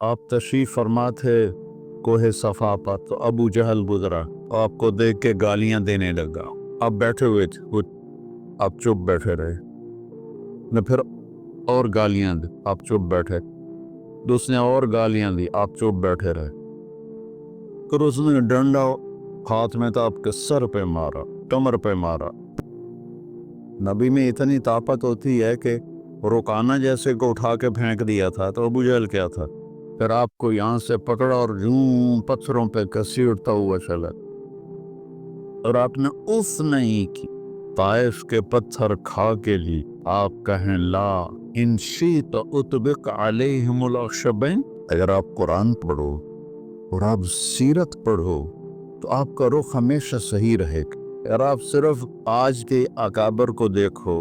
आप तशरीफ फरमा थे कोहे सफा पर, तो अबू जहल गुजरा, आपको देख के गालियां देने लगा। आप बैठे हुए थे, आप चुप बैठे रहे, न फिर और गालियां दी, आप चुप बैठे, दूसरे और गालियां दी, आप चुप बैठे रहे। फिर उसने डंडा हाथ में था, आपके सर पे मारा, कमर पे मारा। नबी में इतनी ताकत होती है कि रुकाना जैसे को उठा के फेंक दिया था, तो अबू जहल क्या था। फिर आपको यहाँ से पकड़ा और यूं पत्थरों पे घसीटता हुआ चला, और आपने उफ नहीं की। ताइफ के पत्थर खा के लिए आप कहें ला इंशी तो उतबिक अलैहिमुल अशबैन। अगर आप कुरान पढ़ो और आप सीरत पढ़ो तो आपका रुख हमेशा सही रहेगा। अगर आप सिर्फ आज के अकाबर को देखो,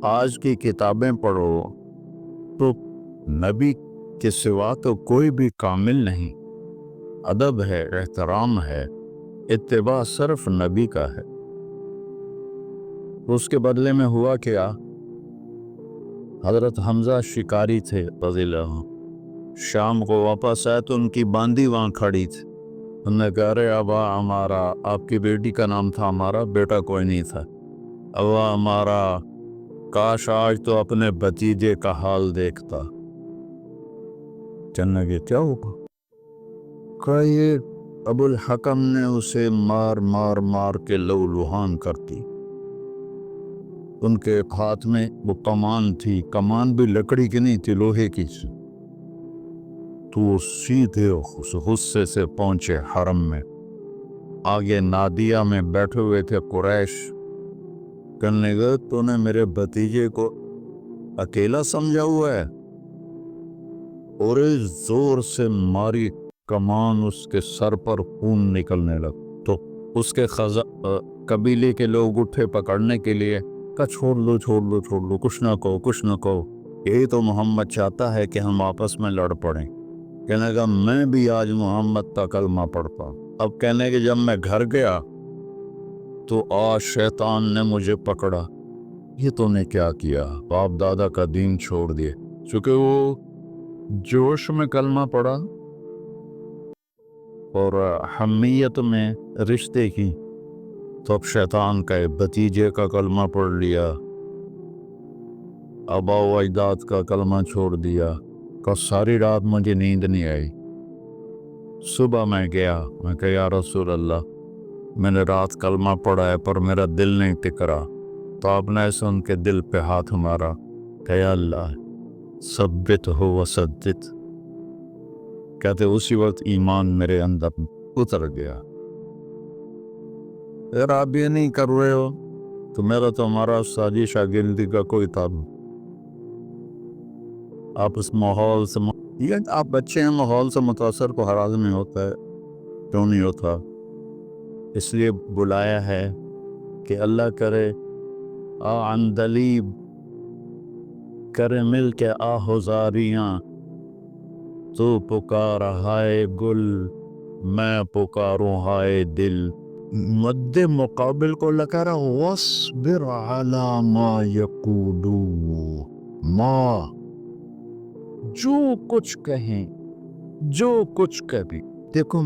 आज की किताबें पढ़ो, तो नबी के सिवा तो कोई भी कामिल नहीं। अदब है, एहतराम है, इत्तिबा सिर्फ नबी का है। उसके बदले में हुआ क्या, हजरत हमजा शिकारी थे रज़ियल्लाहु अन्हु, शाम को वापस आए तो उनकी बांदी वहाँ खड़ी थी। उन्होंने कहा रे अबा हमारा, आपकी बेटी का नाम था हमारा, बेटा कोई नहीं था। अबा हमारा, काश आज तो अपने भतीजे का हाल देखता। कहने के क्या होगा, कहा ये अबुल हकम ने उसे मार मार मार के लहूलुहान कर दी। उनके हाथ में वो कमान थी, कमान भी लकड़ी की नहीं थी, लोहे की। तो वो सीधे गुस्से से पहुंचे हरम में। आगे नादिया में बैठे हुए थे कुरैश। कहने लगे तूने मेरे भतीजे को अकेला समझा हुआ है। और जोर से मारी कमान, उसके सर पर खून निकलने लगा। तो उसके कबीले के लोग उठे पकड़ने के लिए, कहा छोड़ लो छोड़ लो छोड़ लो, कुछ ना कहो कुछ ना कहो, यही तो मोहम्मद चाहता है कि हम आपस में लड़ पड़ें। कहने लगा मैं भी आज मोहम्मद का कलमा पढ़ता। अब कहने के जब मैं घर गया तो आज शैतान ने मुझे पकड़ा। ये तूने क्या किया, बाप दादा का दीन छोड़ दिए। चूंकि वो जोश में कलमा पढ़ा और हमीयत में रिश्ते की, तो अब शैतान का भतीजे का कलमा पढ़ लिया, आबा व अजदाद का कलमा छोड़ दिया। का सारी रात मुझे नींद नहीं आई। सुबह मैं गया, मैं कहा या रसूल अल्लाह, मैंने रात कलमा पढ़ा है पर मेरा दिल नहीं टिक रहा। तो आपने ऐसे उनके दिल पे हाथ मारा, कहा अल्लाह सब्बित हो वसद्दित। कहते उसी वक्त ईमान मेरे अंदर उतर गया। अगर आप ये नहीं कर रहे हो तो मेरा तो हमारा साजिश शागिर्दी का कोई ताल्लुक। आप इस माहौल से, ये आप बच्चे हैं, माहौल से मुतासर को हर आदमी होता है, क्यों नहीं होता। इसलिए बुलाया है कि अल्लाह करे अंदलीब करे मिल के आहुजारियाँ, तू पुकार हाय गुल मैं पुकारूं हाय दिल। मद्दे मुकाबिल को लगा रहा वस्बिर अला मा यकूलू, माँ जो कुछ कहें, जो कुछ कभी। देखो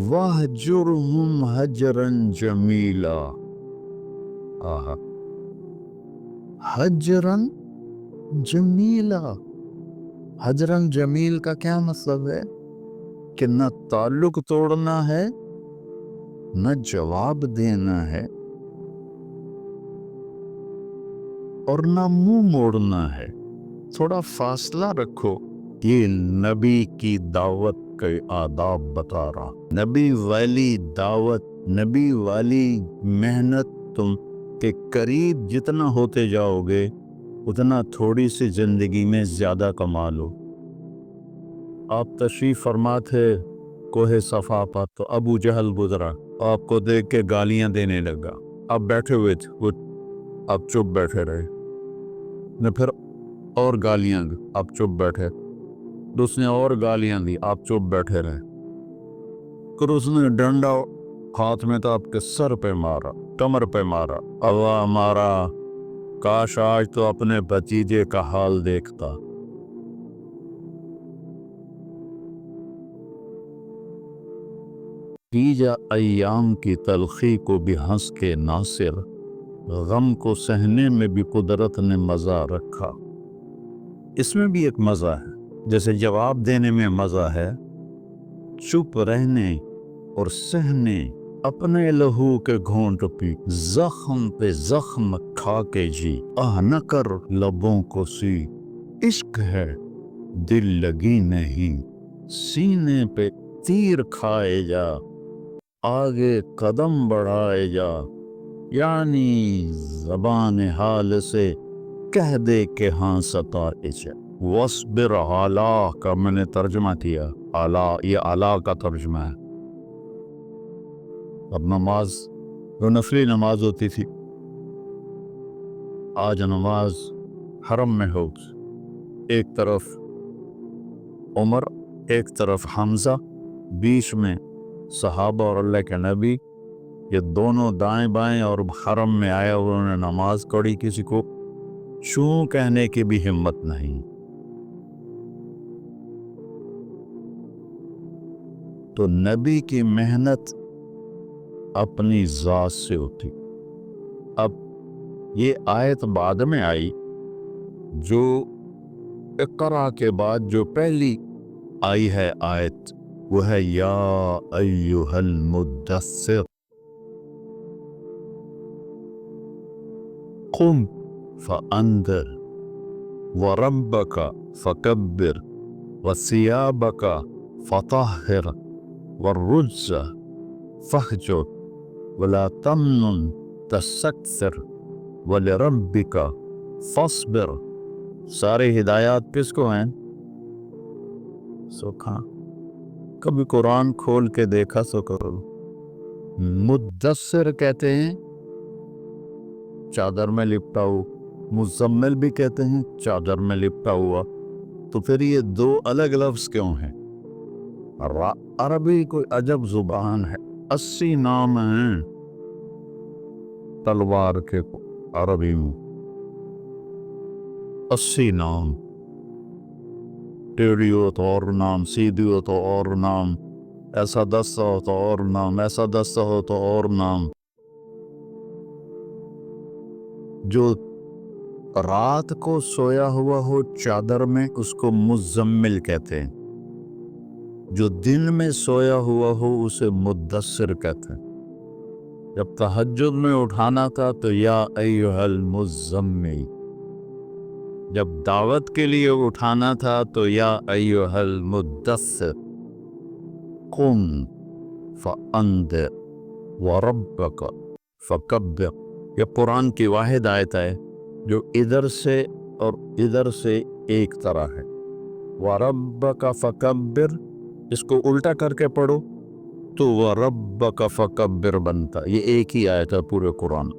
वहजुरहुम हजरन जमीला, आहा हजरन जमीला। हजरन जमील का क्या मतलब है कि न ताल्लुक तोड़ना है, न जवाब देना है, और न मुंह मोड़ना है। थोड़ा फासला रखो। ये नबी की दावत के आदाब बता रहा। नबी वाली दावत, नबी वाली मेहनत, तुम के करीब जितना होते जाओगे उतना थोड़ी सी जिंदगी में ज्यादा कमा लो। आप तशरीफ फरमा थे कोहे सफा पर, तो अबू जहल गुजरा, आपको देख के गालियां देने लगा। आप बैठे हुए थे, आप चुप बैठे रहे, न फिर और गालियां दी, आप चुप बैठे, दूसरे और गालियां दी, आप चुप बैठे रहे। फिर उसने डंडा हाथ में था, आपके सर पे मारा, कमर पे मारा। अल्लाह हमारा, काश आज तो अपने भतीजे का हाल देखता। कीजा अय्याम की तलखी को भी हंस के नासिर, गम को सहने में भी कुदरत ने मज़ा रखा। इसमें भी एक मज़ा है, जैसे जवाब देने में मज़ा है, चुप रहने और सहने अपने लहू के घोंट पी, जख्म पे जख्म खा के जी, आह न कर लबों को सी, इश्क है दिल लगी नहीं, सीने पे तीर खाए जा, आगे कदम बढ़ाए जा, यानी ज़बान हाल से कह दे के हाँ सताए जा। वस्बिर आला का मैंने तर्जुमा किया, आला ये आला का तर्जुमा है। अब नमाज जो नफली नमाज होती थी, आज नमाज हरम में हो, एक तरफ उमर एक तरफ हमजा, बीच में सहाबा और अल्लाह के नबी, ये दोनों दाएं बाएं और हरम में आए, उन्होंने नमाज पढ़ी, किसी को चूं कहने की भी हिम्मत नहीं। तो नबी की मेहनत अपनी ज़ात से होती। अब ये आयत बाद में आई, जो इक़रा के बाद जो पहली आई है आयत, वो है या अय्युहल मुद्दस्सिर कुम फ़अंदिर व रब्बका फ़कब्बिर व सियाबका फ़तहहिर व रुज्ज़ फ़हजुर वला तमनुन तस्तक्सिर व लिरब्बिका फ़स्बिर। सारे हिदायत किसको हैं? सुखा कभी कुरान खोल के देखा सो करो। मुद्दस्सिर कहते हैं चादर में लिपटा हुआ, मुज़म्मिल भी कहते हैं चादर में लिपटा हुआ। तो फिर ये दो अलग लफ्ज़ क्यों हैं? अरबी कोई अजब जुबान है, 80 नाम हैं तलवार के अरबी में, 80 नाम। टेढ़ी हो तो और नाम, सीधी हो तो और नाम, ऐसा दस्ता हो तो और नाम, ऐसा दस्ता हो तो और नाम। जो रात को सोया हुआ हो चादर में उसको मुज़म्मिल कहते हैं, जो दिन में सोया हुआ हो उसे मुद्दस्सिर कहते हैं। जब तहज्जुद में उठाना था तो या अय्युहल मुज़म्मिल, जब दावत के लिए उठाना था तो या अय्युहल मुद्दस्सिर कुम फ़अंदिर व रब्बका फ़कब्बिर। यह कुरान की वाहिद आयत है जो इधर से और इधर से एक तरह है। व रब्बका फ़कब्बिर, इसको उल्टा करके पढ़ो तो व रब्बका फ़कब्बिर बनता। ये एक ही आयत है पूरे कुरान।